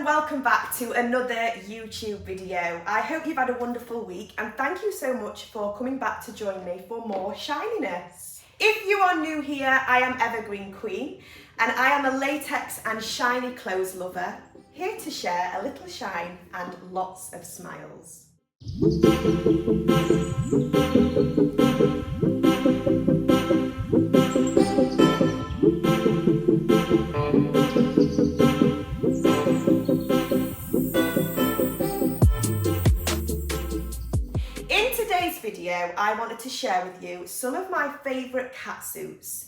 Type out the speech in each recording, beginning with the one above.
and welcome back to another YouTube video. I hope you've had a wonderful week and thank you so much for coming back to join me for more shininess. If you are new here, I am Evergreen Queen and I am a latex and shiny clothes lover, here to share a little shine and lots of smiles. In today's video, I wanted to share with you some of my favourite catsuits.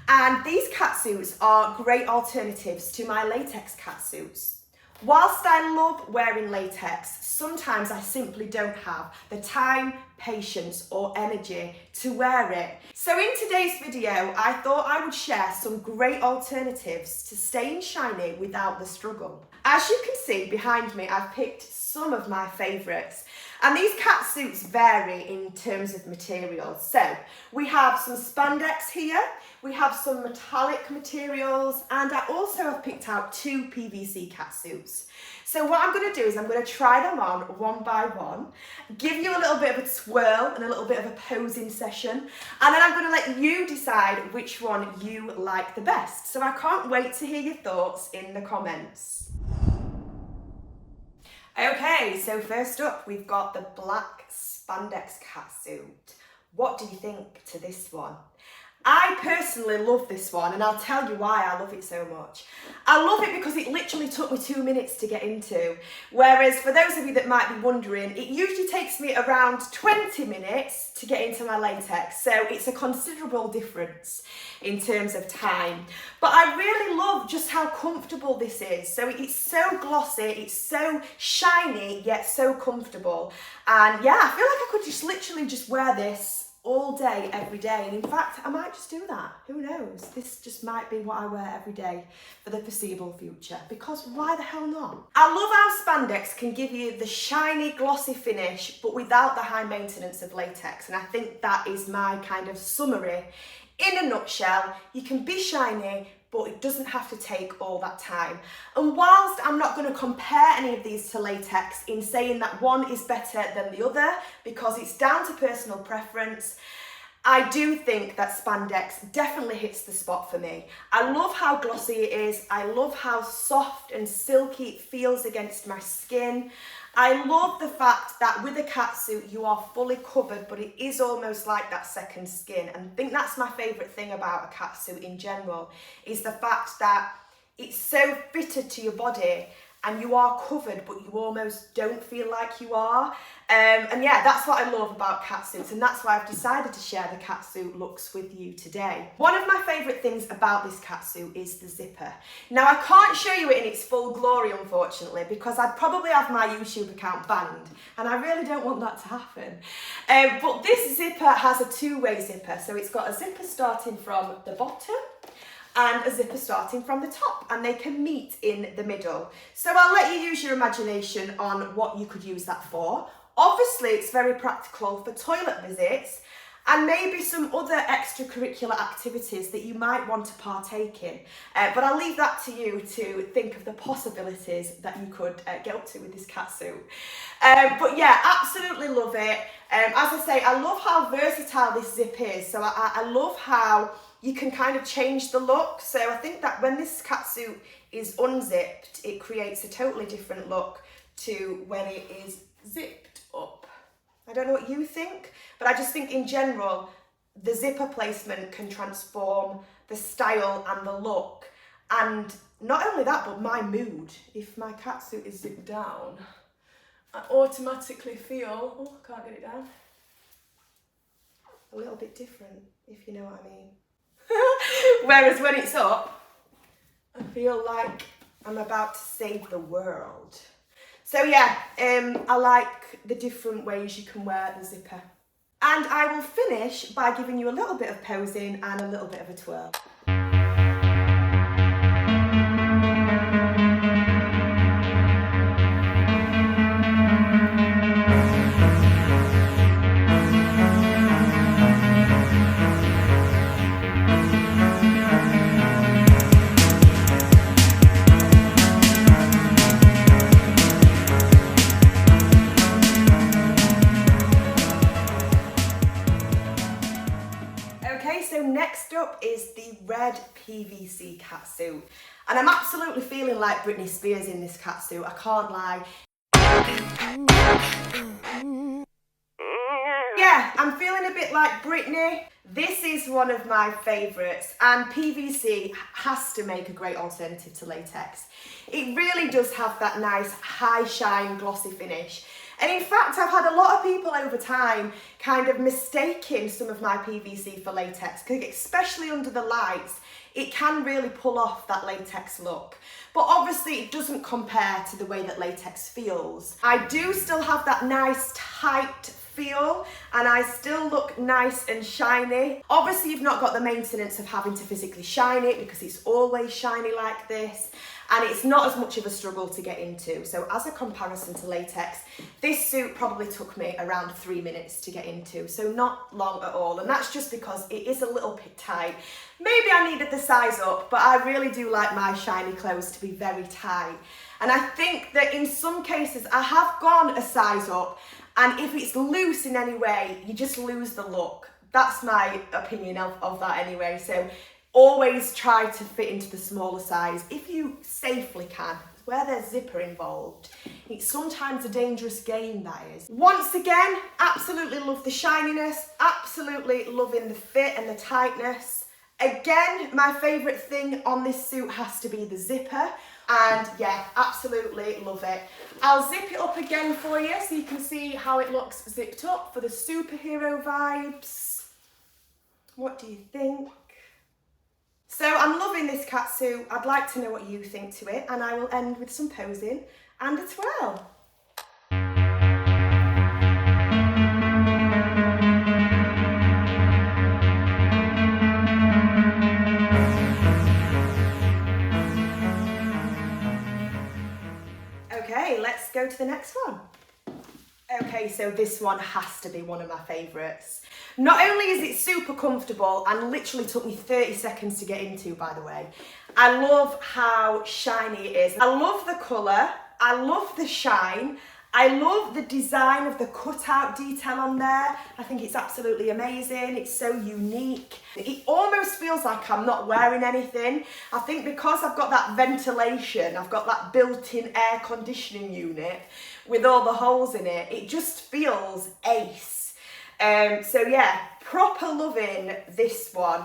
And these catsuits are great alternatives to my latex catsuits. Whilst I love wearing latex, sometimes I simply don't have the time, patience or energy to wear it. So in today's video, I thought I would share some great alternatives to staying shiny without the struggle. As you can see behind me, I've picked some of my favourites. And these catsuits vary in terms of materials. So we have some spandex here, we have some metallic materials, and I also have picked out 2 PVC catsuits. So what I'm going to do is I'm going to try them on one by one, give you a little bit of a twirl and a little bit of a posing session, and then I'm going to let you decide which one you like the best. So I can't wait to hear your thoughts in the comments. Okay, so first up we've got the black spandex catsuit. What do you think to this one? I personally love this one and I'll tell you why I love it so much. I love it because it literally took me 2 minutes to get into, whereas for those of you that might be wondering, it usually takes me around 20 minutes to get into my latex, so it's a considerable difference in terms of time. But I really love just how comfortable this is. So it's so glossy, it's so shiny yet so comfortable, and yeah, I feel like I could just literally just wear this all day, every day. And in fact, I might just do that. Who knows? This just might be what I wear every day for the foreseeable future, because why the hell not? I love how spandex can give you the shiny, glossy finish, but without the high maintenance of latex. And I think that is my kind of summary. In a nutshell, you can be shiny, but it doesn't have to take all that time. And whilst I'm not going to compare any of these to latex in saying that one is better than the other, because it's down to personal preference, I do think that spandex definitely hits the spot for me. I love how glossy it is. I love how soft and silky it feels against my skin. I love the fact that with a catsuit you are fully covered, but it is almost like that second skin. And I think that's my favourite thing about a catsuit in general, is the fact that it's so fitted to your body and you are covered, but you almost don't feel like you are. And yeah, that's what I love about catsuits, and that's why I've decided to share the catsuit looks with you today. One of my favourite things about this catsuit is the zipper. Now, I can't show you it in its full glory, unfortunately, because I'd probably have my YouTube account banned, and I really don't want that to happen. But this zipper has a two-way zipper, so it's got a zipper starting from the bottom and a zipper starting from the top, and they can meet in the middle. So I'll let you use your imagination on what you could use that for. Obviously, it's very practical for toilet visits and maybe some other extracurricular activities that you might want to partake in. But I'll leave that to you to think of the possibilities that you could get up to with this catsuit. But yeah, absolutely love it. As I say, I love how versatile this zip is. So I love how you can kind of change the look. So I think that when this catsuit is unzipped, it creates a totally different look to when it is zipped up. I don't know what you think, but I just think in general, the zipper placement can transform the style and the look. And not only that, but my mood. If my catsuit is zipped down, I automatically feel, oh, I can't get it down, a little bit different, if you know what I mean. Whereas when it's up, I feel like I'm about to save the world. So yeah, I like the different ways you can wear the zipper. And I will finish by giving you a little bit of posing and a little bit of a twirl. next up is the red PVC catsuit. And I'm absolutely feeling like Britney Spears in this catsuit, I can't lie. Yeah, I'm feeling a bit like Britney. This is one of my favourites, and PVC has to make a great alternative to latex. It really does have that nice high shine glossy finish. And in fact, I've had a lot of people over time kind of mistaking some of my PVC for latex, because especially under the lights, it can really pull off that latex look. But obviously it doesn't compare to the way that latex feels. I do still have that nice tight feel, and I still look nice and shiny. Obviously you've not got the maintenance of having to physically shine it, because it's always shiny like this, and it's not as much of a struggle to get into. So as a comparison to latex, this suit probably took me around 3 minutes to get into, so not long at all. And that's just because it is a little bit tight. Maybe I needed the size up, but I really do like my shiny clothes to be very tight. And I think that in some cases I have gone a size up, and if it's loose in any way, you just lose the look. That's my opinion of that anyway. So always try to fit into the smaller size if you safely can. Where there's zipper involved, it's sometimes a dangerous game, that is. Once again, absolutely love the shininess, absolutely loving the fit and the tightness. Again, my favourite thing on this suit has to be the zipper. And yeah, absolutely love it. I'll zip it up again for you so you can see how it looks zipped up for the superhero vibes. What do you think? So I'm loving this catsuit. I'd like to know what you think to it, and I will end with some posing and a twirl. Okay, let's go to the next one. Okay, so this one has to be one of my favourites. Not only is it super comfortable and literally took me 30 seconds to get into, by the way, I love how shiny it is. I love the colour, I love the shine, I love the design of the cutout detail on there. I think it's absolutely amazing. It's so unique. It almost feels like I'm not wearing anything. I think because I've got that ventilation, I've got that built-in air conditioning unit with all the holes in it, it just feels ace. So yeah, proper loving this one.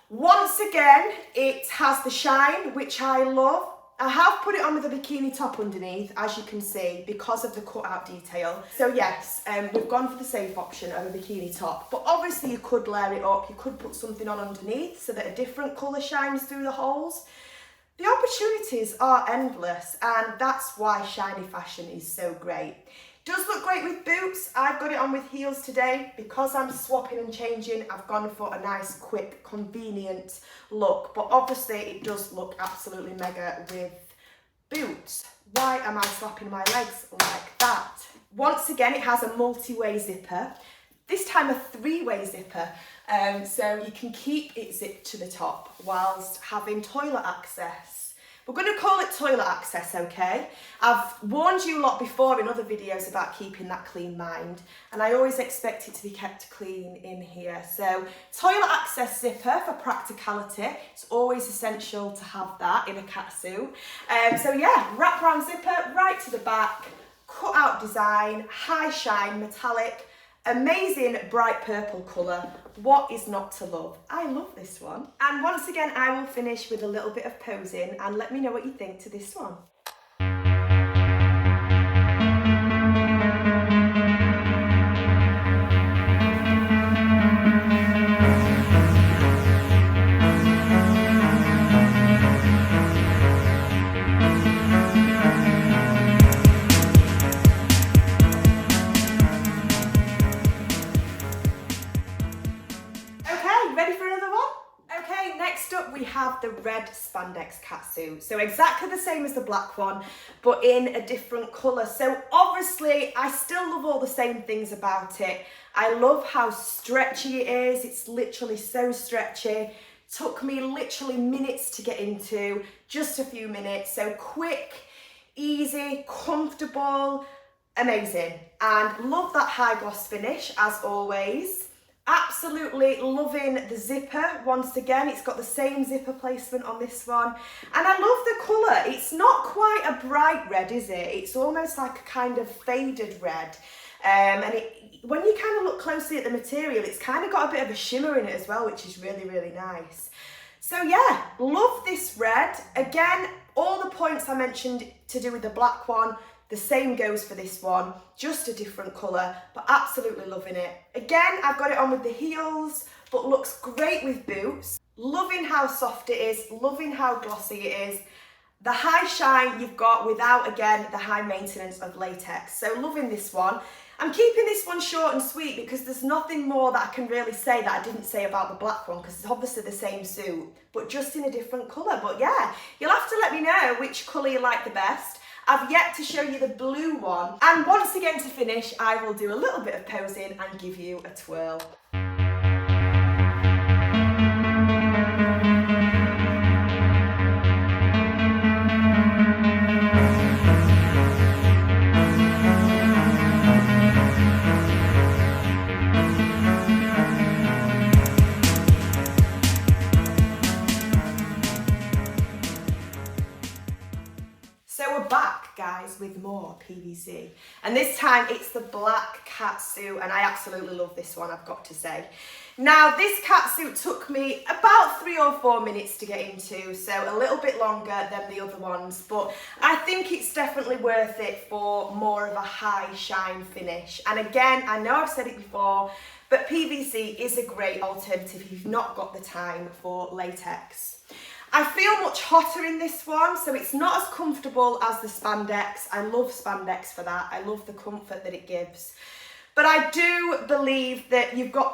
Once again, it has the shine, which I love. I have put it on with a bikini top underneath, as you can see, because of the cutout detail. So yes, we've gone for the safe option of a bikini top, but obviously you could layer it up, you could put something on underneath so that a different colour shines through the holes. The opportunities are endless, and that's why shiny fashion is so great. Does look great with boots. I've got it on with heels today. Because I'm swapping and changing, I've gone for a nice, quick, convenient look. But obviously it does look absolutely mega with boots. Why am I slapping my legs like that? Once again, it has a multi-way zipper. This time a 3-way zipper. So you can keep it zipped to the top whilst having toilet access. We're going to call it toilet access, okay? I've warned you a lot before in other videos about keeping that clean mind, and I always expect it to be kept clean in here. So toilet access zipper for practicality. It's always essential to have that in a catsuit. So yeah, wraparound zipper right to the back, cut out design, high shine, metallic, amazing bright purple colour. What is not to love? I love this one. And once again, I will finish with a little bit of posing, and let me know what you think to this one. Next up we have the red spandex catsuit. So exactly the same as the black one, but in a different colour. So obviously I still love all the same things about it. I love how stretchy it is. It's literally so stretchy. Took me literally minutes to get into, just a few minutes. So quick, easy, comfortable, amazing. And love that high gloss finish as always. Absolutely loving the zipper. Once again, it's got the same zipper placement on this one. And I love the colour. It's not quite a bright red, is it? It's almost like a kind of faded red. And when you kind of look closely at the material, it's kind of got a bit of a shimmer in it as well, which is really, really nice. So yeah, love this red. Again, all the points I mentioned to do with the black one, the same goes for this one, just a different colour, but absolutely loving it. Again, I've got it on with the heels, but looks great with boots. Loving how soft it is, loving how glossy it is. The high shine you've got without, again, the high maintenance of latex. So loving this one. I'm keeping this one short and sweet because there's nothing more that I can really say that I didn't say about the black one, because it's obviously the same suit, but just in a different colour. But yeah, you'll have to let me know which colour you like the best. I've yet to show you the blue one. And once again, to finish, I will do a little bit of posing and give you a twirl. So we're back, guys, with more PVC. And this time it's the black catsuit, and I absolutely love this one, I've got to say. Now, this catsuit took me about 3 or 4 minutes to get into, so a little bit longer than the other ones, but I think it's definitely worth it for more of a high shine finish. And again, I know I've said it before, but PVC is a great alternative if you've not got the time for latex. I feel much hotter in this one, so it's not as comfortable as the spandex. I love spandex for that. I love the comfort that it gives. But I do believe that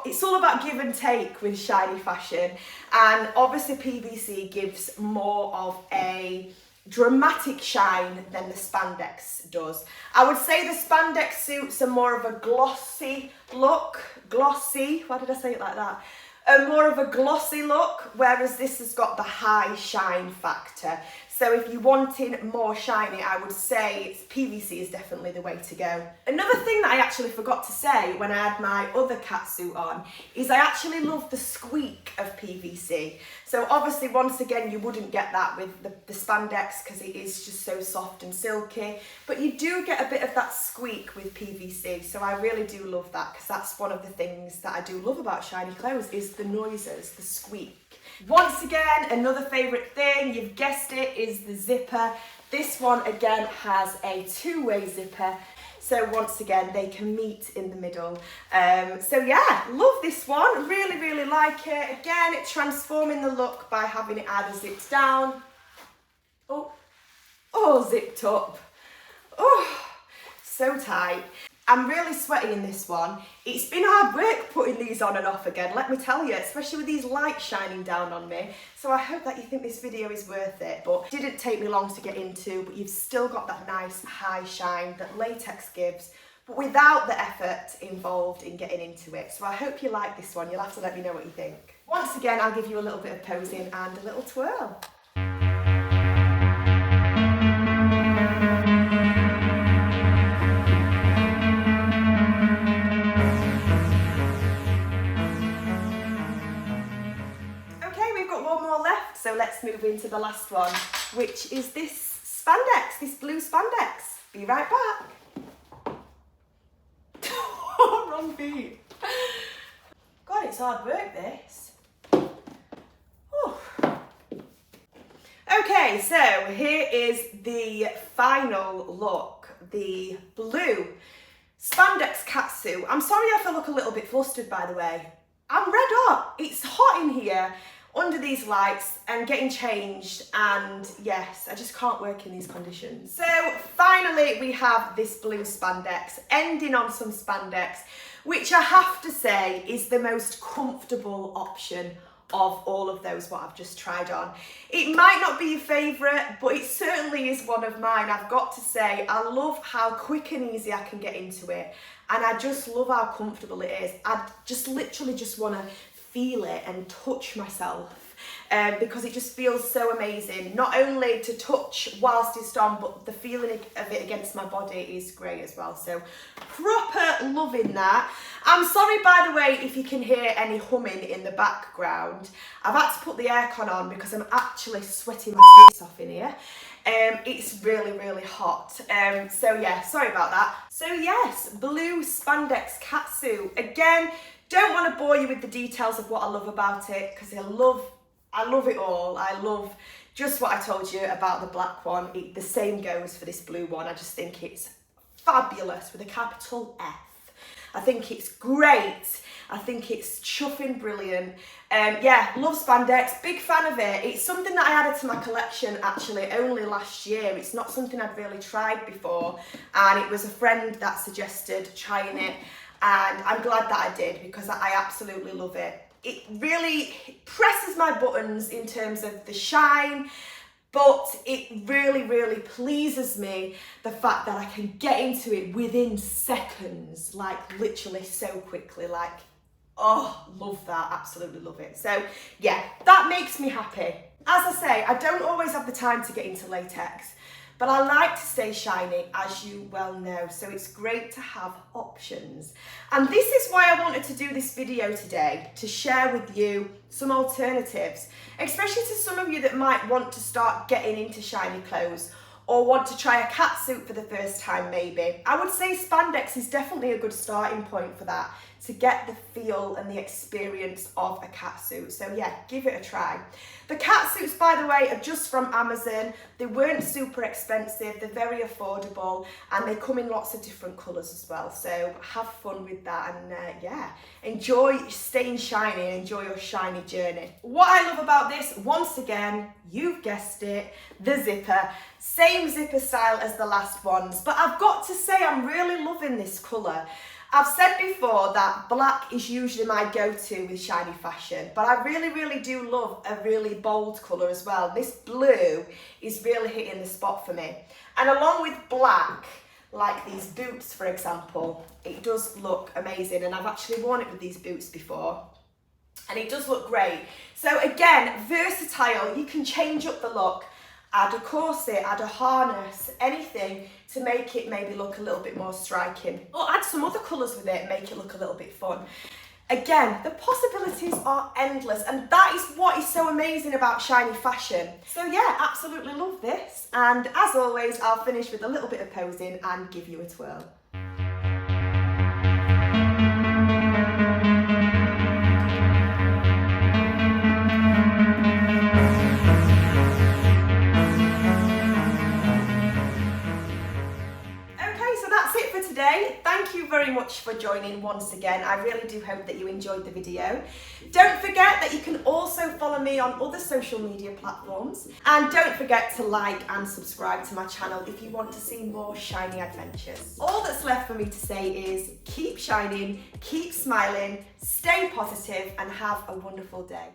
it's all about give and take with shiny fashion. And obviously PVC gives more of a dramatic shine than the spandex does. I would say the spandex suits are more of a glossy look. Glossy, why did I say it like that? More of a glossy look, whereas this has got the high shine factor. So if you're wanting more shiny, I would say PVC is definitely the way to go. Another thing that I actually forgot to say when I had my other catsuit on is I actually love the squeak of PVC. So obviously, once again, you wouldn't get that with the spandex because it is just so soft and silky, but you do get a bit of that squeak with PVC. So I really do love that, because that's one of the things that I do love about shiny clothes is the noises, the squeak. Once again, another favourite thing, you've guessed it, is the zipper. This one again has a 2-way zipper, so once again they can meet in the middle. So yeah, love this one, really, really like it. Again, it's transforming the look by having it either zipped down, or zipped up. Oh, so tight. I'm really sweaty in this one. It's been hard work putting these on and off again, let me tell you, especially with these lights shining down on me. So I hope that you think this video is worth it, but it didn't take me long to get into, but you've still got that nice high shine that latex gives, but without the effort involved in getting into it. So I hope you like this one. You'll have to let me know what you think. Once again, I'll give you a little bit of posing and a little twirl. So let's move into the last one, which is this spandex, this blue spandex. Be right back. Wrong feet. God, it's hard work, this. Oh. Okay, so here is the final look, the blue spandex catsuit. I'm sorry if I look a little bit flustered, by the way. I'm red hot. It's hot in here under these lights and getting changed, and yes, I just can't work in these conditions. So finally we have this blue spandex, ending on some spandex, which I have to say is the most comfortable option of all of those what I've just tried on. It might not be your favourite, but it certainly is one of mine. I've got to say, I love how quick and easy I can get into it, and I just love how comfortable it is. I just literally just want to feel it and touch myself because it just feels so amazing. Not only to touch whilst it's on, but the feeling of it against my body is great as well. So proper loving that. I'm sorry, by the way, if you can hear any humming in the background. I've had to put the aircon on because I'm actually sweating my tits off in here. It's really, really hot. So yeah, sorry about that. So yes, blue spandex catsuit. Again, don't want to bore you with the details of what I love about it, because I love it all. I love just what I told you about the black one. The same goes for this blue one. I just think it's fabulous with a capital F. I think it's great. I think it's chuffing brilliant. Yeah, love spandex, big fan of it. It's something that I added to my collection actually only last year. It's not something I'd really tried before, and it was a friend that suggested trying it, and I'm glad that I did, because I absolutely love it. It really presses my buttons in terms of the shine, but it really, really pleases me the fact that I can get into it within seconds, like literally so quickly, like, oh, love that, absolutely love it. So yeah, that makes me happy. As I say, I don't always have the time to get into latex, but I like to stay shiny, as you well know, so it's great to have options. And this is why I wanted to do this video today, to share with you some alternatives, especially to some of you that might want to start getting into shiny clothes, or want to try a catsuit for the first time maybe. I would say spandex is definitely a good starting point for that, to get the feel and the experience of a catsuit. So yeah, give it a try. The catsuits, by the way, are just from Amazon. They weren't super expensive, they're very affordable, and they come in lots of different colours as well. So have fun with that, and yeah, enjoy staying shiny and enjoy your shiny journey. What I love about this, once again, you've guessed it, the zipper. Same zipper style as the last ones, but I've got to say I'm really loving this colour. I've said before that black is usually my go-to with shiny fashion, but I really, really do love a really bold colour as well. This blue is really hitting the spot for me. And along with black, like these boots, for example, it does look amazing. And I've actually worn it with these boots before, and it does look great. So again, versatile, you can change up the look. Add a corset, add a harness, anything to make it maybe look a little bit more striking. Or add some other colours with it and make it look a little bit fun. Again, the possibilities are endless, and that is what is so amazing about shiny fashion. So yeah, absolutely love this. And as always, I'll finish with a little bit of posing and give you a twirl. Today. Thank you very much for joining once again. I really do hope that you enjoyed the video. Don't forget that you can also follow me on other social media platforms, and don't forget to like and subscribe to my channel if you want to see more shiny adventures. All that's left for me to say is keep shining, keep smiling, stay positive, and have a wonderful day.